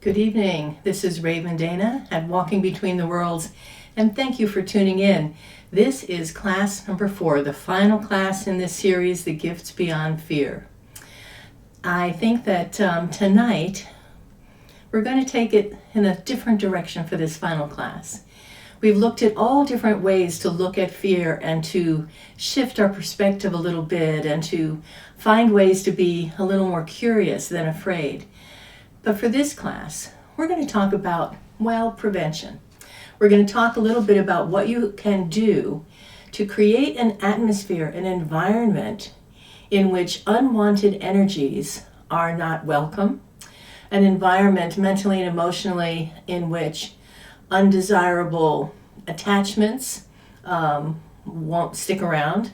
Good evening. This is Raven Dana at Walking Between the Worlds, and thank you for tuning in. This is class number 4, the final class in this series, The Gifts Beyond Fear. I think that tonight we're going to take it in a different direction for this final class. We've looked at all different ways to look at fear and to shift our perspective a little bit and to find ways to be a little more curious than afraid. But for this class, we're going to talk about, prevention. We're going to talk a little bit about what you can do to create an atmosphere, an environment in which unwanted energies are not welcome, an environment mentally and emotionally in which undesirable attachments won't stick around,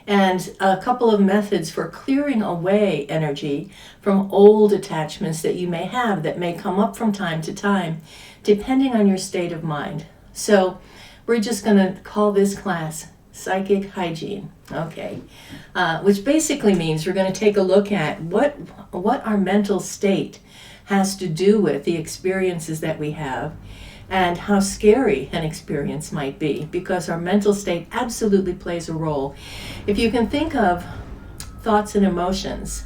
and a couple of methods for clearing away energy from old attachments that you may have that may come up from time to time, depending on your state of mind. So we're just going to call this class Psychic Hygiene, okay? Which basically means we're going to take a look at what our mental state has to do with the experiences that we have, and how scary an experience might be, because our mental state absolutely plays a role. If you can think of thoughts and emotions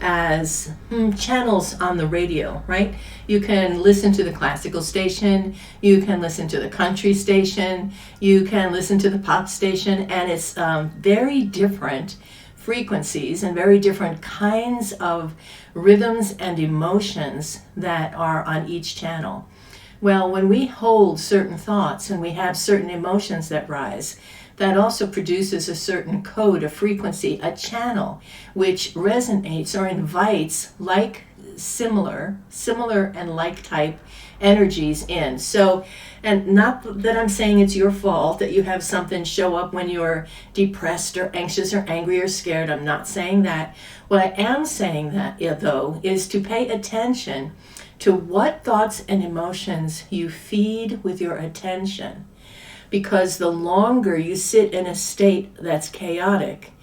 as channels on the radio, right? You can listen to the classical station, you can listen to the country station, you can listen to the pop station, and it's very different frequencies and very different kinds of rhythms and emotions that are on each channel. Well, when we hold certain thoughts and we have certain emotions that rise, that also produces a certain code, a frequency, a channel, which resonates or invites similar and like type energies in. So, and not that I'm saying it's your fault that you have something show up when you're depressed or anxious or angry or scared. I'm not saying that. What I am saying though, is to pay attention to what thoughts and emotions you feed with your attention. Because the longer you sit in a state that's chaotic,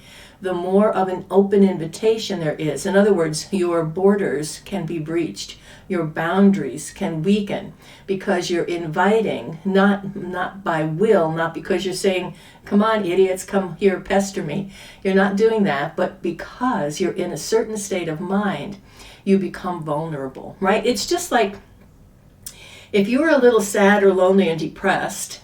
the more of an open invitation there is. In other words, your borders can be breached. Your boundaries can weaken because you're inviting, not by will, not because you're saying, come on, idiots, come here, pester me. You're not doing that, but because you're in a certain state of mind, you become vulnerable, right? It's just like if you were a little sad or lonely and depressed,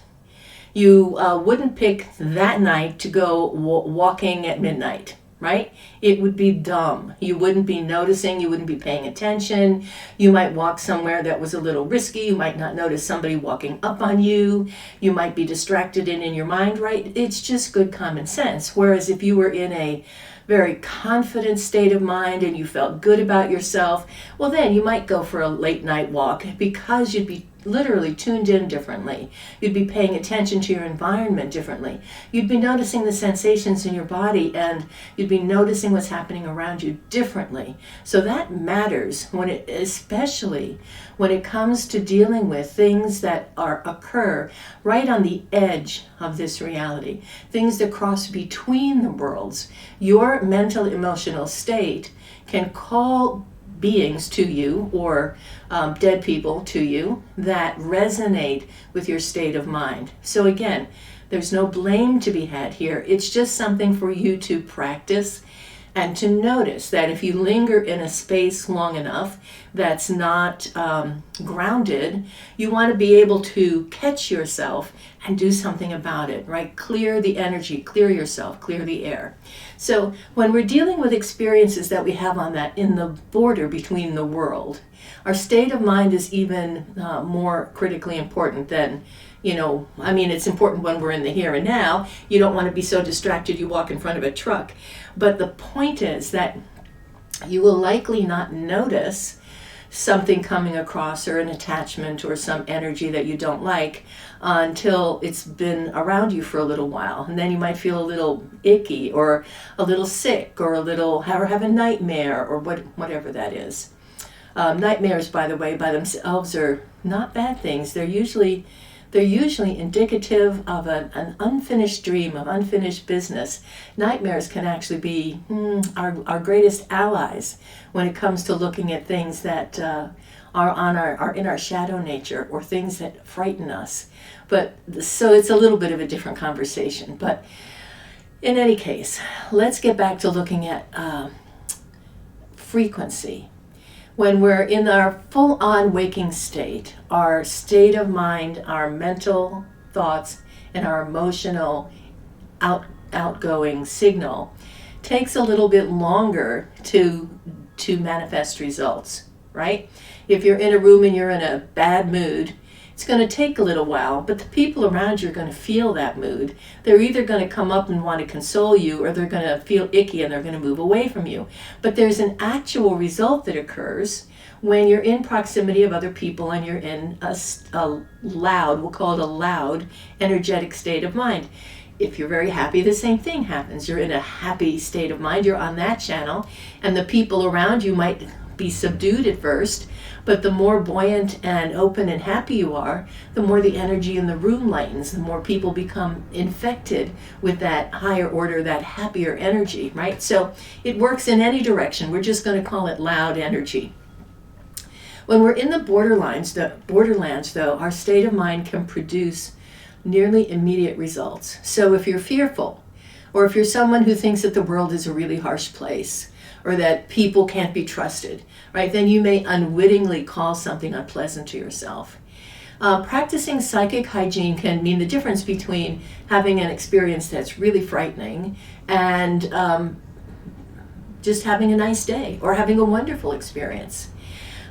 you wouldn't pick that night to go walking at midnight, right? It would be dumb. You wouldn't be noticing, you wouldn't be paying attention. You might walk somewhere that was a little risky. You might not notice somebody walking up on you. You might be distracted in your mind, right? It's just good common sense. Whereas if you were in a very confident state of mind and you felt good about yourself, well then you might go for a late night walk because you'd be literally tuned in differently. You'd be paying attention to your environment differently. You'd be noticing the sensations in your body, and you'd be noticing what's happening around you differently. So that matters especially when it comes to dealing with things that occur right on the edge of this reality, things that cross between the worlds. Your mental emotional state can call beings to you, or dead people to you, that resonate with your state of mind. So again, there's no blame to be had here. It's just something for you to practice and to notice that if you linger in a space long enough that's not grounded, you want to be able to catch yourself and do something about it, right? Clear the energy, clear yourself, clear the air. So when we're dealing with experiences that we have on that in the border between the world, our state of mind is even more critically important than, it's important when we're in the here and now. You don't want to be so distracted you walk in front of a truck. But the point is that you will likely not notice something coming across, or an attachment or some energy that you don't like, until it's been around you for a little while. And then you might feel a little icky or a little sick or have a nightmare or whatever that is. Nightmares, by the way, by themselves are not bad things. They're they're usually indicative of an unfinished dream, of unfinished business. Nightmares can actually be our greatest allies when it comes to looking at things that are in our shadow nature, or things that frighten us. But so it's a little bit of a different conversation. But in any case, let's get back to looking at frequency. When we're in our full-on waking state, our state of mind, our mental thoughts, and our emotional outgoing signal takes a little bit longer to manifest results, right? If you're in a room and you're in a bad mood, it's going to take a little while, but the people around you are going to feel that mood. They're either going to come up and want to console you, or they're going to feel icky and they're going to move away from you. But there's an actual result that occurs when you're in proximity of other people and you're in a loud, we'll call it a loud, energetic state of mind. If you're very happy, the same thing happens. You're in a happy state of mind, you're on that channel, and the people around you might be subdued at first, but the more buoyant and open and happy you are, the more the energy in the room lightens, the more people become infected with that higher order, that happier energy, right? So it works in any direction. We're just going to call it loud energy. When we're in the borderlands, though, our state of mind can produce nearly immediate results. So if you're fearful, or if you're someone who thinks that the world is a really harsh place, or that people can't be trusted, right, then you may unwittingly call something unpleasant to yourself. Practicing psychic hygiene can mean the difference between having an experience that's really frightening and just having a nice day, or having a wonderful experience.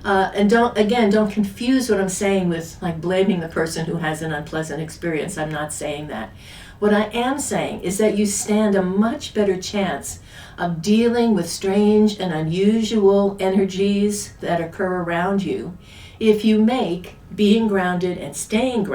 And don't confuse what I'm saying with like blaming the person who has an unpleasant experience. I'm not saying that. What I am saying is that you stand a much better chance of dealing with strange and unusual energies that occur around you if you make being grounded and staying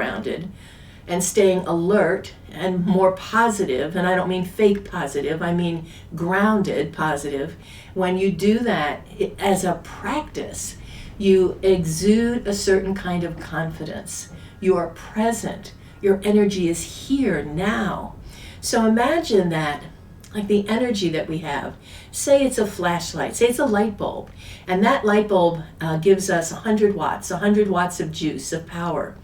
alert and more positive, and I don't mean fake positive, I mean grounded positive. When you do that as a practice, you exude a certain kind of confidence. You are present. Your energy is here now. So imagine that, like the energy that we have. Say it's a flashlight, say it's a light bulb, and that light bulb gives us 100 watts of juice, of power.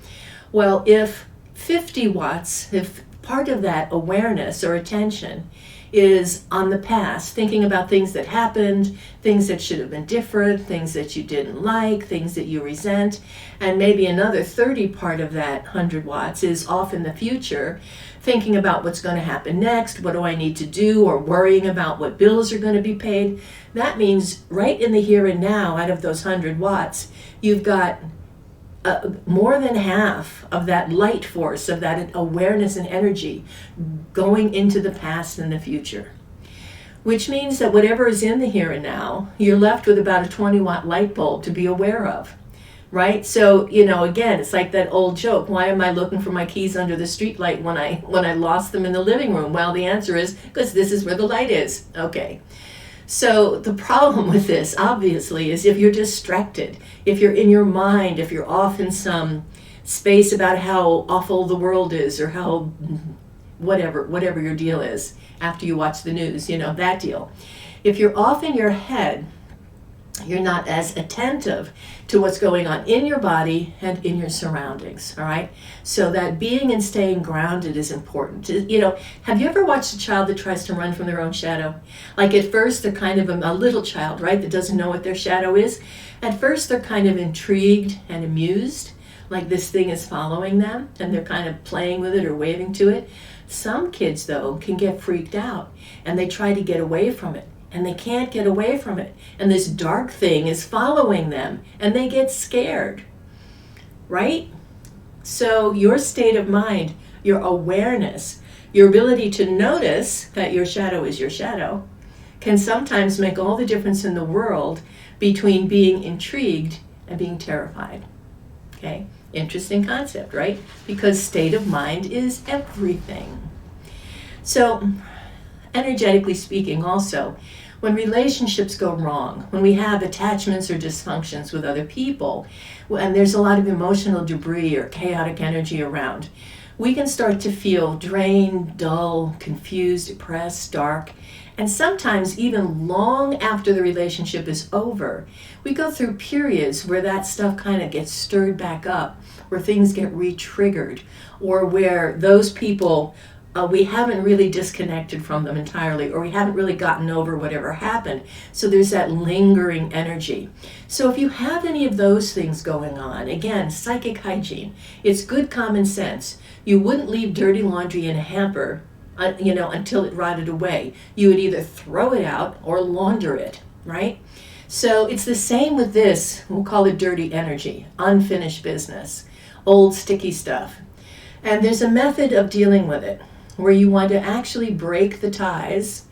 Well, if 50 watts, if part of that awareness or attention is on the past, thinking about things that happened, things that should have been different, things that you didn't like, things that you resent, and maybe another 30 part of that 100 watts is off in the future, thinking about what's going to happen next, what do I need to do, or worrying about what bills are going to be paid. That means right in the here and now, out of those 100 watts, you've got more than half of that light force, of that awareness and energy going into the past and the future. Which means that whatever is in the here and now, you're left with about a 20-watt light bulb to be aware of, right? So, again, it's like that old joke, why am I looking for my keys under the street light when I lost them in the living room? Well, the answer is because this is where the light is. Okay. So the problem with this, obviously, is if you're distracted, if you're in your mind, if you're off in some space about how awful the world is, or how whatever your deal is after you watch the news, that deal. If you're off in your head, you're not as attentive to what's going on in your body and in your surroundings, all right? So that being and staying grounded is important. Have you ever watched a child that tries to run from their own shadow? Like at first they're kind of a little child, right, that doesn't know what their shadow is. At first they're kind of intrigued and amused, like this thing is following them, and they're kind of playing with it or waving to it. Some kids, though, can get freaked out, and they try to get away from it. And they can't get away from it. And this dark thing is following them, and they get scared, right? So your state of mind, your awareness, your ability to notice that your shadow is your shadow can sometimes make all the difference in the world between being intrigued and being terrified. Okay? Interesting concept, right? Because state of mind is everything. So, energetically speaking also, When relationships go wrong, when we have attachments or dysfunctions with other people, and there's a lot of emotional debris or chaotic energy around, we can start to feel drained, dull, confused, depressed, dark, and sometimes even long after the relationship is over, we go through periods where that stuff kind of gets stirred back up, where things get re-triggered, or where those people, we haven't really disconnected from them entirely, or we haven't really gotten over whatever happened. So there's that lingering energy. So if you have any of those things going on, again, psychic hygiene, it's good common sense. You wouldn't leave dirty laundry in a hamper, until it rotted away. You would either throw it out or launder it, right? So it's the same with this, we'll call it dirty energy, unfinished business, old sticky stuff. And there's a method of dealing with it where you want to actually break the ties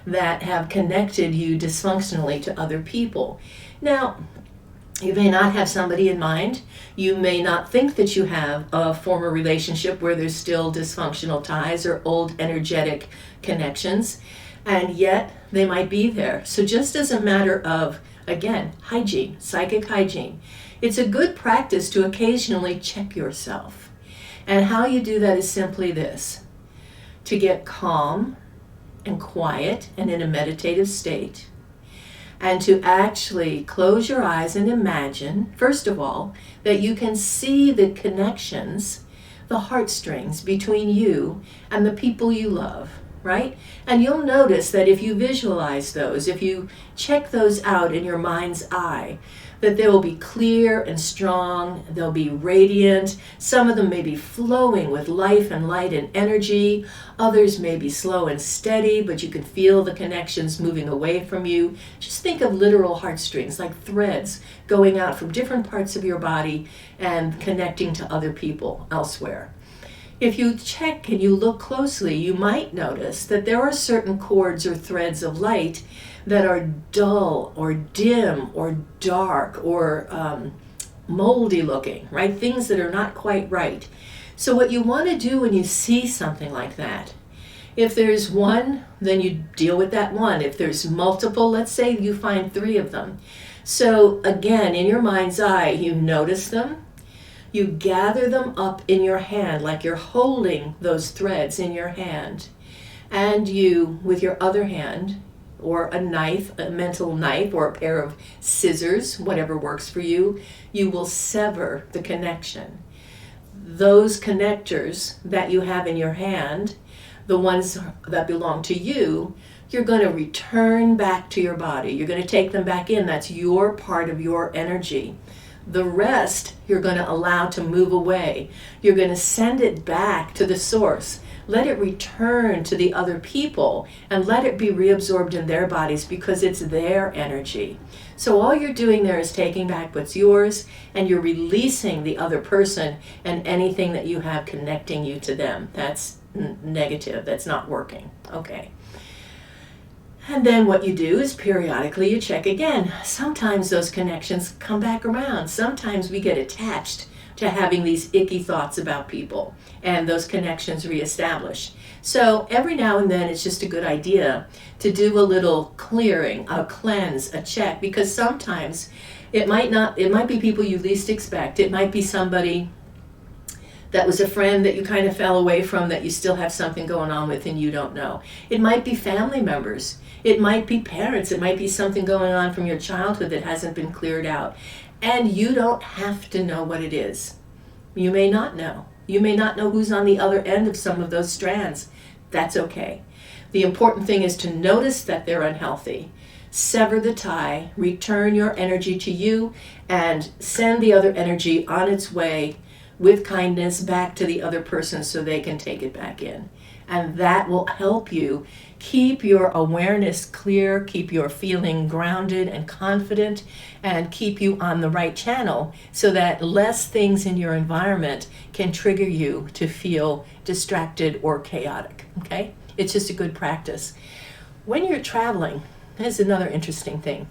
that have connected you dysfunctionally to other people. Now, you may not have somebody in mind. You may not think that you have a former relationship where there's still dysfunctional ties or old energetic connections, and yet they might be there. So just as a matter of, again, hygiene, psychic hygiene, it's a good practice to occasionally check yourself. And how you do that is simply this: to get calm and quiet and in a meditative state, and to actually close your eyes and imagine, first of all, that you can see the connections, the heartstrings between you and the people you love, right? And you'll notice that if you visualize those, if you check those out in your mind's eye, that they will be clear and strong, they'll be radiant. Some of them may be flowing with life and light and energy. Others may be slow and steady, but you can feel the connections moving away from you. Just think of literal heartstrings, like threads going out from different parts of your body and connecting to other people elsewhere. If you check and you look closely, you might notice that there are certain cords or threads of light that are dull or dim or dark or moldy looking, right? Things that are not quite right. So what you want to do when you see something like that, if there's one, then you deal with that one. If there's multiple, let's say you find 3 of them. So again, in your mind's eye, you notice them. You gather them up in your hand like you're holding those threads in your hand. And you, with your other hand, or a knife, a mental knife, or a pair of scissors, whatever works for you, you will sever the connection. Those connectors that you have in your hand, the ones that belong to you, you're going to return back to your body. You're going to take them back in. That's your part of your energy. The rest you're going to allow to move away. You're going to send it back to the source. Let it return to the other people and let it be reabsorbed in their bodies because it's their energy. So all you're doing there is taking back what's yours, and you're releasing the other person and anything that you have connecting you to them. That's negative. That's not working. Okay. And then what you do is periodically you check again. Sometimes those connections come back around. Sometimes we get attached to having these icky thoughts about people, and those connections reestablish. So every now and then it's just a good idea to do a little clearing, a cleanse, a check, because sometimes it might be people you least expect. It might be somebody that was a friend that you kind of fell away from that you still have something going on with and you don't know. It might be family members. It might be parents. It might be something going on from your childhood that hasn't been cleared out. And you don't have to know what it is. You may not know. You may not know who's on the other end of some of those strands. That's okay. The important thing is to notice that they're unhealthy. Sever the tie, return your energy to you, and send the other energy on its way with kindness back to the other person so they can take it back in. And that will help you keep your awareness clear, keep your feeling grounded and confident, and keep you on the right channel so that less things in your environment can trigger you to feel distracted or chaotic, okay? It's just a good practice. When you're traveling, here's another interesting thing.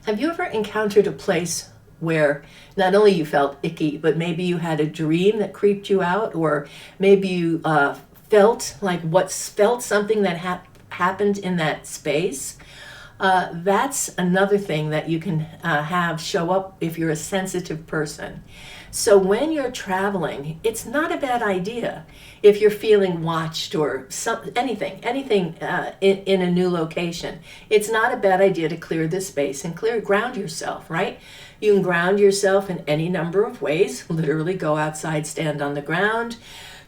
Have you ever encountered a place where not only you felt icky, but maybe you had a dream that creeped you out, or maybe you felt something that happened in that space, that's another thing that you can have show up if you're a sensitive person. So when you're traveling, it's not a bad idea if you're feeling watched or anything in a new location. It's not a bad idea to clear this space and ground yourself, right? You can ground yourself in any number of ways. Literally go outside, stand on the ground.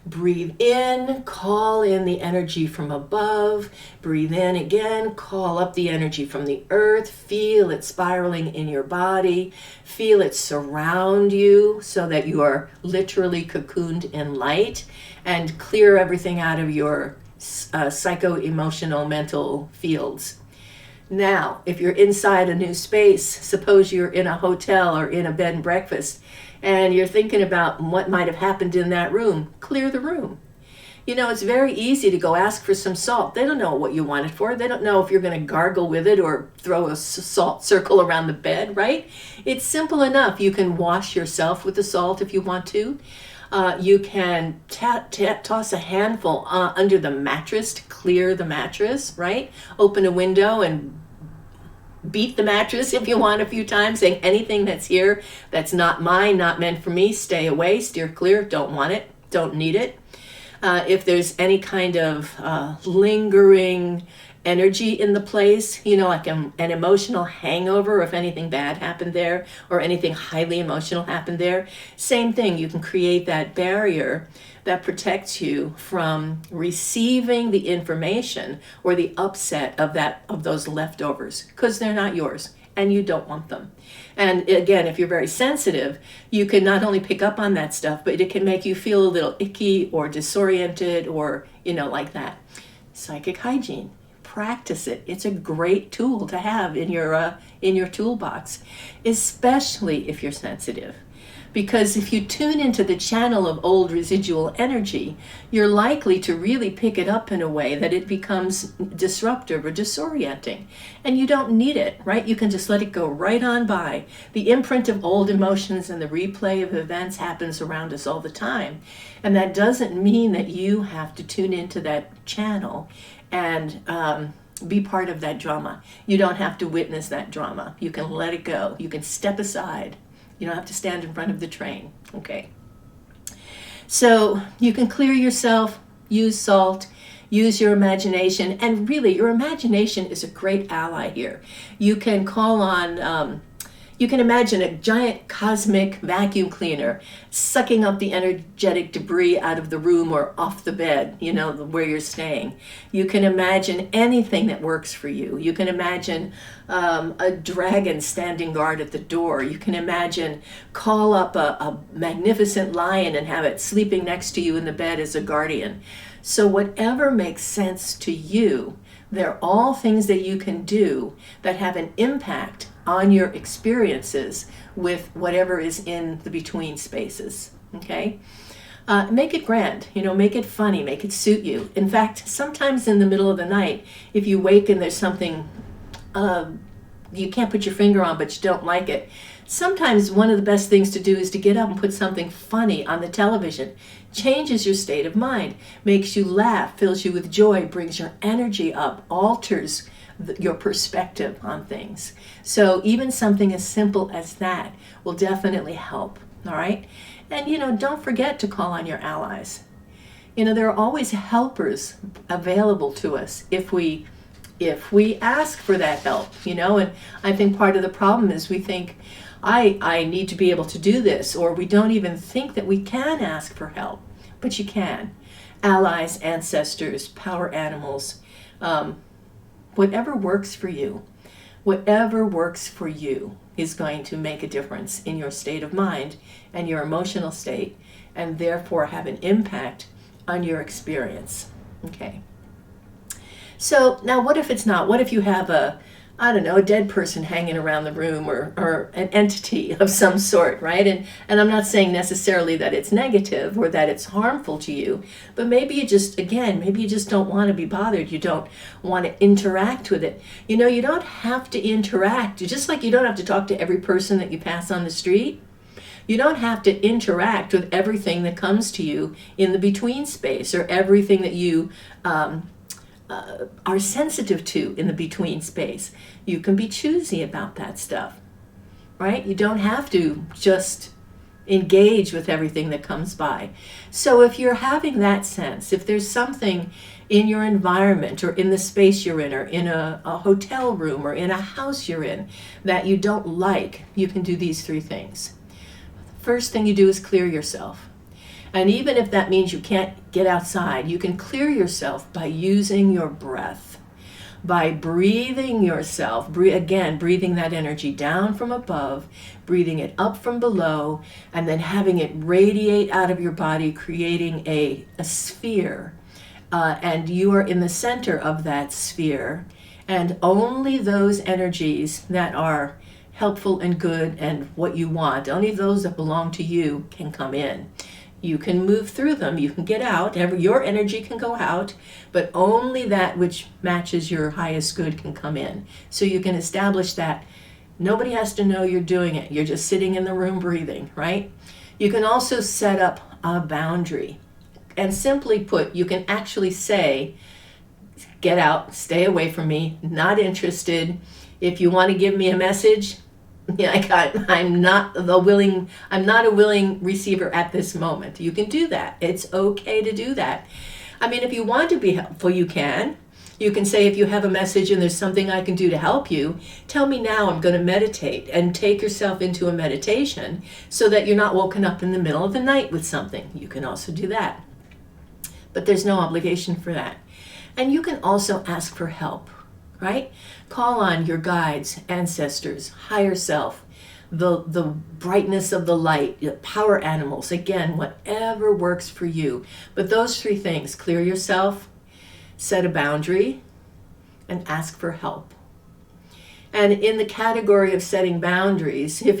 Breathe in, call in the energy from above. Breathe in again, call up the energy from the earth. Feel it spiraling in your body. Feel it surround you so that you are literally cocooned in light, and clear everything out of your psycho-emotional mental fields. Now, if you're inside a new space, suppose you're in a hotel or in a bed and breakfast, and you're thinking about what might have happened in that room, clear the room. You know, it's very easy to go ask for some salt. They don't know what you want it for. They don't know if you're going to gargle with it or throw a salt circle around the bed, right? It's simple enough. You can wash yourself with the salt if you want to. You can toss a handful under the mattress to clear the mattress, right? Open a window and beat the mattress if you want a few times, saying anything that's here that's not mine, not meant for me, stay away, steer clear, don't want it, don't need it. If there's any kind of lingering energy in the place, you know, like an emotional hangover, if anything bad happened there or anything highly emotional happened there, same thing. You can create that barrier that protects you from receiving the information or the upset of those leftovers, because they're not yours and you don't want them. And again, if you're very sensitive, you can not only pick up on that stuff, but it can make you feel a little icky or disoriented or, you know, like that. Psychic hygiene. Practice it. It's a great tool to have in your toolbox, especially if you're sensitive. Because if you tune into the channel of old residual energy, you're likely to really pick it up in a way that it becomes disruptive or disorienting. And you don't need it, right? You can just let it go right on by. The imprint of old emotions and the replay of events happens around us all the time. And that doesn't mean that you have to tune into that channel and be part of that drama. You don't have to witness that drama. You can let it go. You can step aside. You don't have to stand in front of the train, okay? So you can clear yourself, use salt, use your imagination, and really your imagination is a great ally here. You can call on, you can imagine a giant cosmic vacuum cleaner sucking up the energetic debris out of the room or off the bed, you know, where you're staying. You can imagine anything that works for you. You can imagine a dragon standing guard at the door. You can imagine call up a magnificent lion and have it sleeping next to you in the bed as a guardian. So whatever makes sense to you, they're all things that you can do that have an impact on your experiences with whatever is in the between spaces, okay? Make it grand, you know, make it funny, make it suit you. In fact, sometimes in the middle of the night, if you wake and there's something you can't put your finger on but you don't like it, sometimes one of the best things to do is to get up and put something funny on the television. Changes your state of mind, makes you laugh, fills you with joy, brings your energy up, alters your perspective on things. So even something as simple as that will definitely help, all right? And, you know, don't forget to call on your allies. You know, there are always helpers available to us if we ask for that help, you know. And I think part of the problem is we think, I need to be able to do this, or we don't even think that we can ask for help, but you can. Allies, ancestors, power animals, whatever works for you. Whatever works for you is going to make a difference in your state of mind and your emotional state, and therefore have an impact on your experience. Okay. So now what if it's not? What if you have a dead person hanging around the room, or an entity of some sort, right? And I'm not saying necessarily that it's negative or that it's harmful to you, but maybe you just don't want to be bothered. You don't want to interact with it. You know, you don't have to interact. Just like you don't have to talk to every person that you pass on the street. You don't have to interact with everything that comes to you in the between space, or everything that you are sensitive to in the between space. You can be choosy about that stuff, right? You don't have to just engage with everything that comes by. So if you're having that sense, if there's something in your environment or in the space you're in or in a hotel room or in a house you're in that you don't like, you can do these 3 things. First thing you do is clear yourself. And even if that means you can't get outside, you can clear yourself by using your breath, by breathing yourself, breathing that energy down from above, breathing it up from below, and then having it radiate out of your body, creating a sphere. And you are in the center of that sphere, and only those energies that are helpful and good and what you want, only those that belong to you can come in. You can move through them, you can get out, your energy can go out, but only that which matches your highest good can come in. So you can establish that nobody has to know you're doing it. You're just sitting in the room breathing, right? You can also set up a boundary. And simply put, you can actually say, get out, stay away from me, not interested. If you want to give me a message, I'm not a willing receiver at this moment. You can do that. It's okay to do that. I mean, if you want to be helpful, you can. You can say, if you have a message and there's something I can do to help you, tell me now, I'm going to meditate, and take yourself into a meditation so that you're not woken up in the middle of the night with something. You can also do that. But there's no obligation for that. And you can also ask for help, right? Call on your guides, ancestors, higher self, the brightness of the light, power animals, again, whatever works for you. But those 3 things, clear yourself, set a boundary, and ask for help. And in the category of setting boundaries, if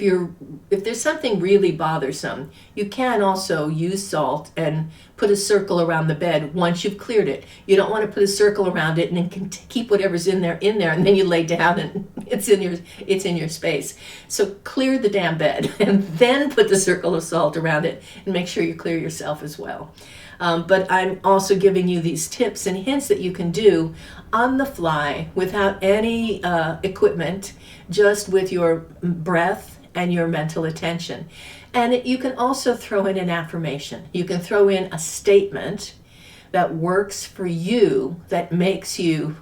there's something really bothersome, you can also use salt and put a circle around the bed once you've cleared it. You don't want to put a circle around it and then keep whatever's in there, and then you lay down and it's in your space. So clear the damn bed and then put the circle of salt around it, and make sure you clear yourself as well. But I'm also giving you these tips and hints that you can do on the fly without any equipment, just with your breath and your mental attention. And you can also throw in an affirmation. You can throw in a statement that works for you, that makes you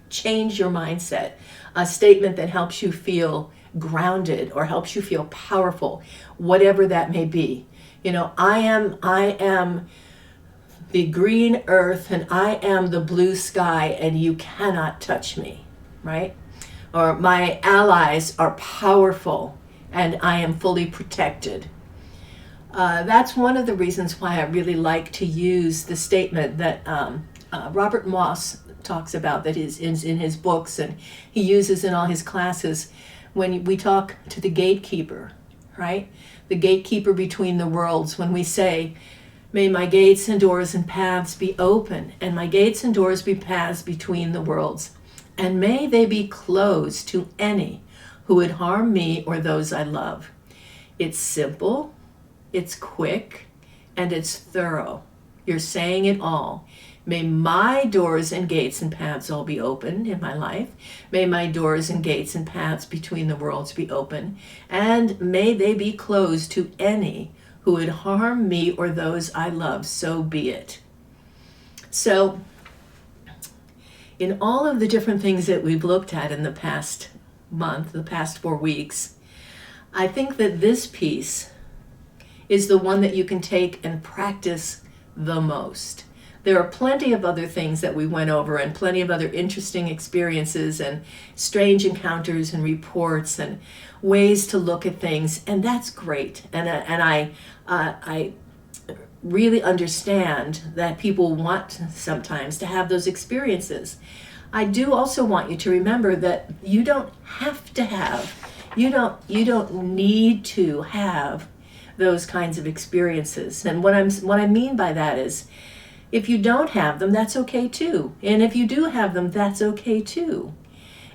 change your mindset, a statement that helps you feel grounded or helps you feel powerful, whatever that may be. I am the green earth, and I am the blue sky, and you cannot touch me, right? Or my allies are powerful, and I am fully protected. That's one of the reasons why I really like to use the statement that Robert Moss talks about, that is in his books, and he uses in all his classes when we talk to the gatekeeper, right? The gatekeeper between the worlds, when we say, may my gates and doors and paths be open, and my gates and doors be paths between the worlds, and may they be closed to any who would harm me or those I love. It's simple, it's quick, and it's thorough. You're saying it all. May my doors and gates and paths all be open in my life. May my doors and gates and paths between the worlds be open, and may they be closed to any who would harm me or those I love, so be it. So, in all of the different things that we've looked at in the past month, the past 4 weeks, I think that this piece is the one that you can take and practice the most. There are plenty of other things that we went over, and plenty of other interesting experiences and strange encounters and reports and ways to look at things, and that's great. And I really understand that people want sometimes to have those experiences. I do also want you to remember that you don't have to have, you don't need to have those kinds of experiences. And what I mean by that is, if you don't have them, that's okay too. And if you do have them, that's okay too.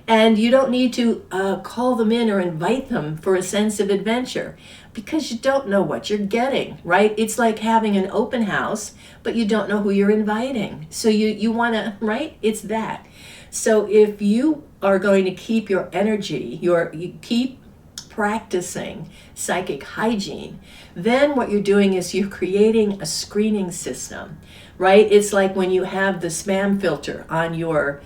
And you don't need to call them in or invite them for a sense of adventure, because you don't know what you're getting, right? It's like having an open house, but you don't know who you're inviting. So you want to, right? It's that. So if you are going to keep your energy, you keep practicing psychic hygiene, then what you're doing is you're creating a screening system, right? It's like when you have the spam filter on your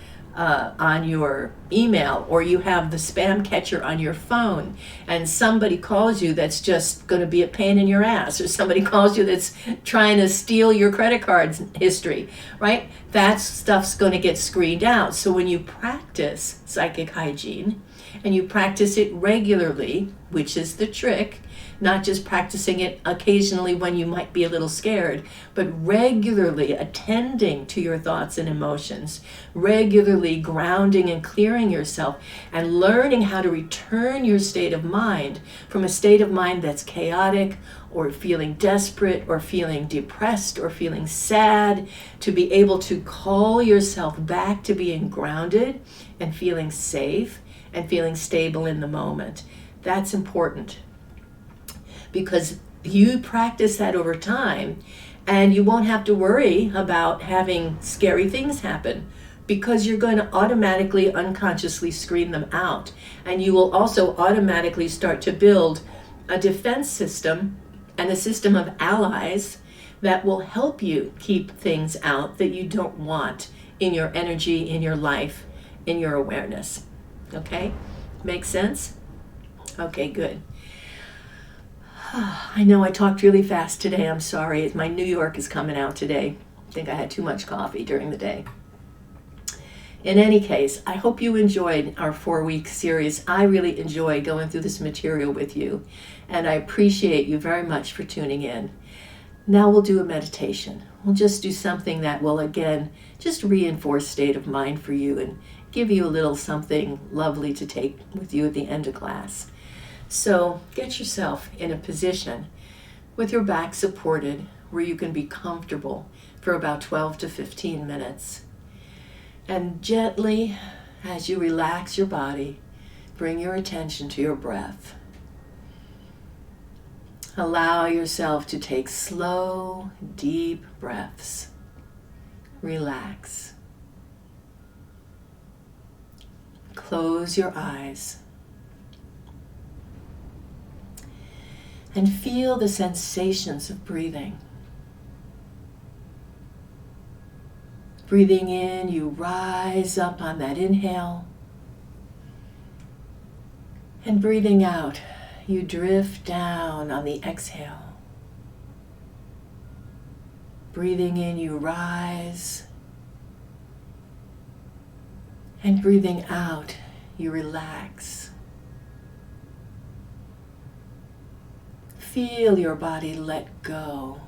email, or you have the spam catcher on your phone, and somebody calls you that's just going to be a pain in your ass, or somebody calls you that's trying to steal your credit card history, right? That stuff's going to get screened out. So when you practice psychic hygiene, and you practice it regularly, which is the trick, not just practicing it occasionally when you might be a little scared, but regularly attending to your thoughts and emotions, regularly grounding and clearing yourself, and learning how to return your state of mind from a state of mind that's chaotic, or feeling desperate, or feeling depressed, or feeling sad, to be able to call yourself back to being grounded and feeling safe and feeling stable in the moment. That's important, because you practice that over time, and you won't have to worry about having scary things happen, because you're going to automatically, unconsciously screen them out. And you will also automatically start to build a defense system and a system of allies that will help you keep things out that you don't want in your energy, in your life, in your awareness. Okay? Make sense? Okay, good. I know I talked really fast today. I'm sorry. My New York is coming out today. I think I had too much coffee during the day. In any case, I hope you enjoyed our 4-week series. I really enjoy going through this material with you, and I appreciate you very much for tuning in. Now we'll do a meditation. We'll just do something that will, again, just reinforce state of mind for you and give you a little something lovely to take with you at the end of class. So get yourself in a position with your back supported where you can be comfortable for about 12 to 15 minutes. And gently, as you relax your body, bring your attention to your breath. Allow yourself to take slow, deep breaths. Relax. Close your eyes. And feel the sensations of breathing. Breathing in, you rise up on that inhale. And breathing out, you drift down on the exhale. Breathing in, you rise. And breathing out, you relax. Feel your body let go.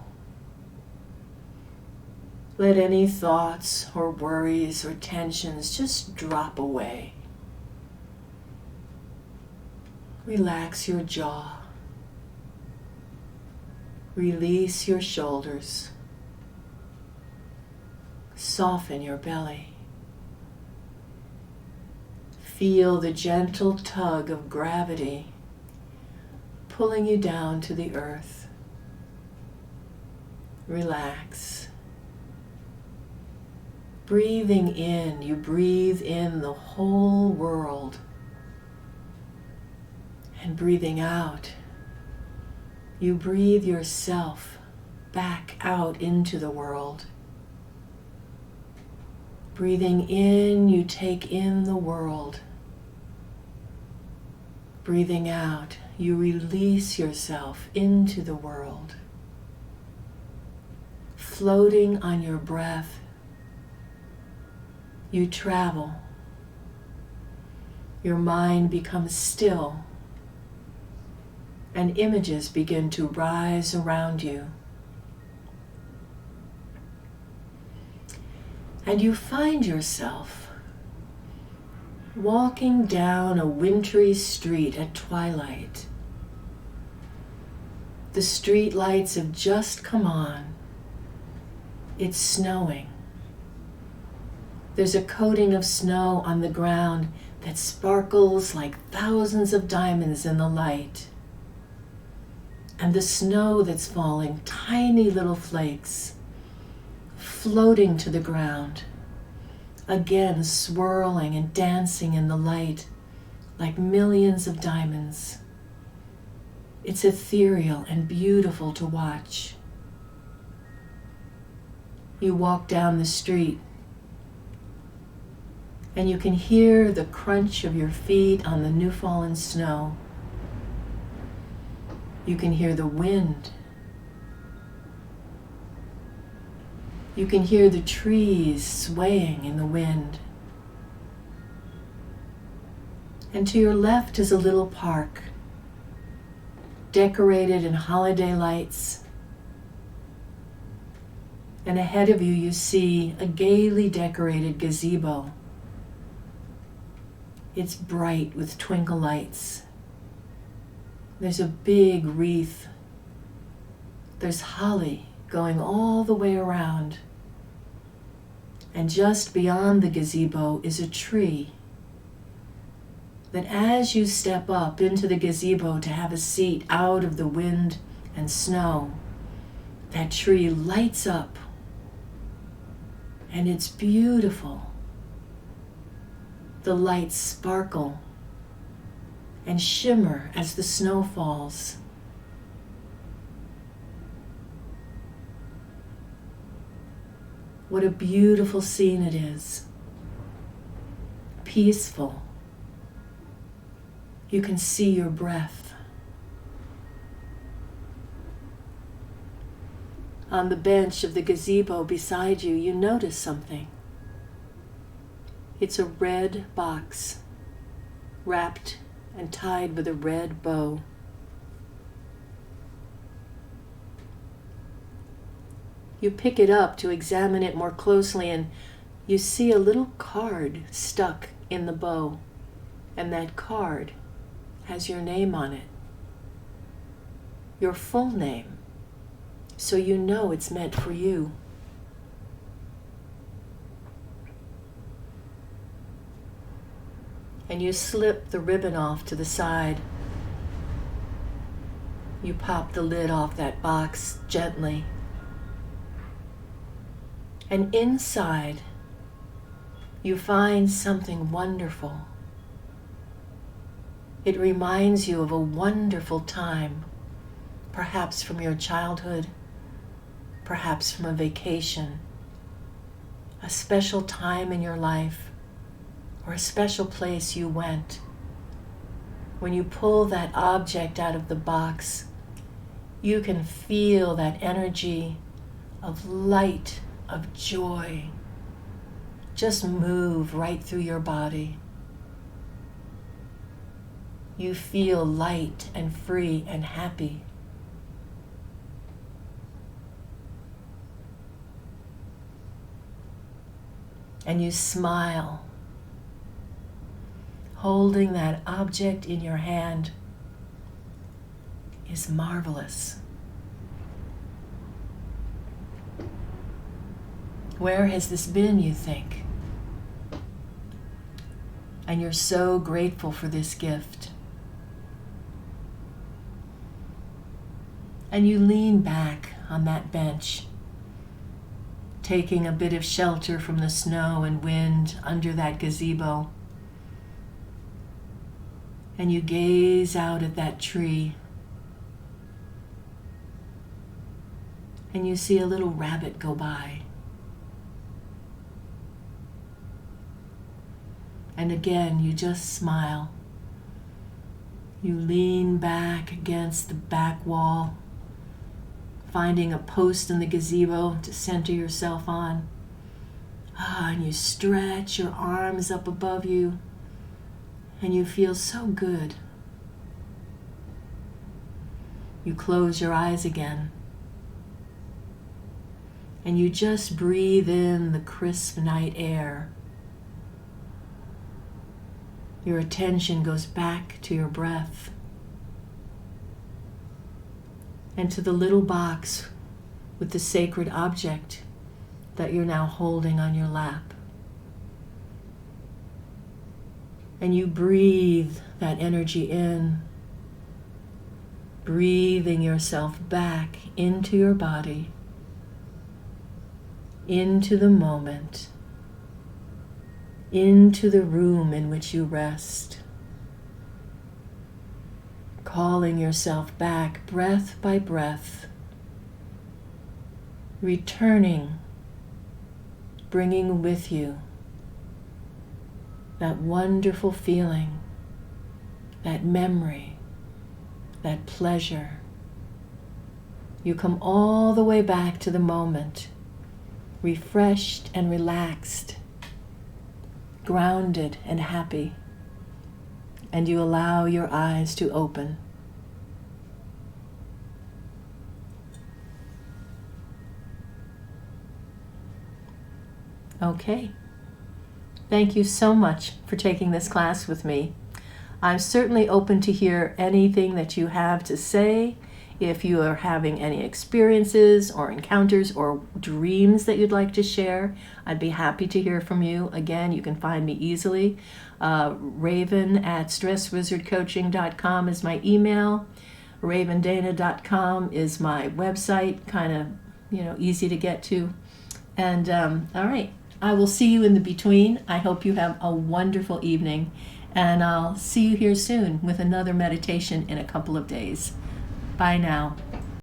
Let any thoughts or worries or tensions just drop away. Relax your jaw. Release your shoulders. Soften your belly. Feel the gentle tug of gravity pulling you down to the earth. Relax. Breathing in, you breathe in the whole world. And breathing out, you breathe yourself back out into the world. Breathing in, you take in the world. Breathing out, you release yourself into the world. Floating on your breath, you travel. Your mind becomes still, and images begin to rise around you. And you find yourself walking down a wintry street at twilight. The street lights have just come on. It's snowing. There's a coating of snow on the ground that sparkles like thousands of diamonds in the light. And the snow that's falling, tiny little flakes, floating to the ground, again swirling and dancing in the light like millions of diamonds. It's ethereal and beautiful to watch. You walk down the street and you can hear the crunch of your feet on the new fallen snow. You can hear the wind. You can hear the trees swaying in the wind. And to your left is a little park, decorated in holiday lights. And ahead of you, you see a gaily decorated gazebo. It's bright with twinkle lights. There's a big wreath. There's holly going all the way around. And just beyond the gazebo is a tree that as you step up into the gazebo to have a seat out of the wind and snow, that tree lights up. And it's beautiful. The lights sparkle and shimmer as the snow falls. What a beautiful scene it is. Peaceful. You can see your breath. On the bench of the gazebo beside you, you notice something. It's a red box, wrapped and tied with a red bow. You pick it up to examine it more closely, and you see a little card stuck in the bow, and that card has your name on it, your full name, so you know it's meant for you. And you slip the ribbon off to the side. You pop the lid off that box gently. And inside, you find something wonderful. It reminds you of a wonderful time, perhaps from your childhood, perhaps from a vacation, a special time in your life, or a special place you went. When you pull that object out of the box, you can feel that energy of light, of joy, just move right through your body. You feel light and free and happy. And you smile, holding that object in your hand is marvelous. Where has this been, you think? And you're so grateful for this gift. And you lean back on that bench, taking a bit of shelter from the snow and wind under that gazebo. And you gaze out at that tree. And you see a little rabbit go by. And again, you just smile. You lean back against the back wall, finding a post in the gazebo to center yourself on. And you stretch your arms up above you, and you feel so good. You close your eyes again, and you just breathe in the crisp night air. Your attention goes back to your breath and to the little box with the sacred object that you're now holding on your lap. And you breathe that energy in, breathing yourself back into your body, into the moment, into the room in which you rest. Calling yourself back breath by breath, returning, bringing with you that wonderful feeling, that memory, that pleasure. You come all the way back to the moment, refreshed and relaxed, grounded and happy, and you allow your eyes to open. Okay. Thank you so much for taking this class with me. I'm certainly open to hear anything that you have to say. If you are having any experiences or encounters or dreams that you'd like to share, I'd be happy to hear from you. Again, you can find me easily. Raven@stresswizardcoaching.com is my email. ravendana.com is my website, kind of, easy to get to. And all right, I will see you in the between. I hope you have a wonderful evening, and I'll see you here soon with another meditation in a couple of days. Bye now.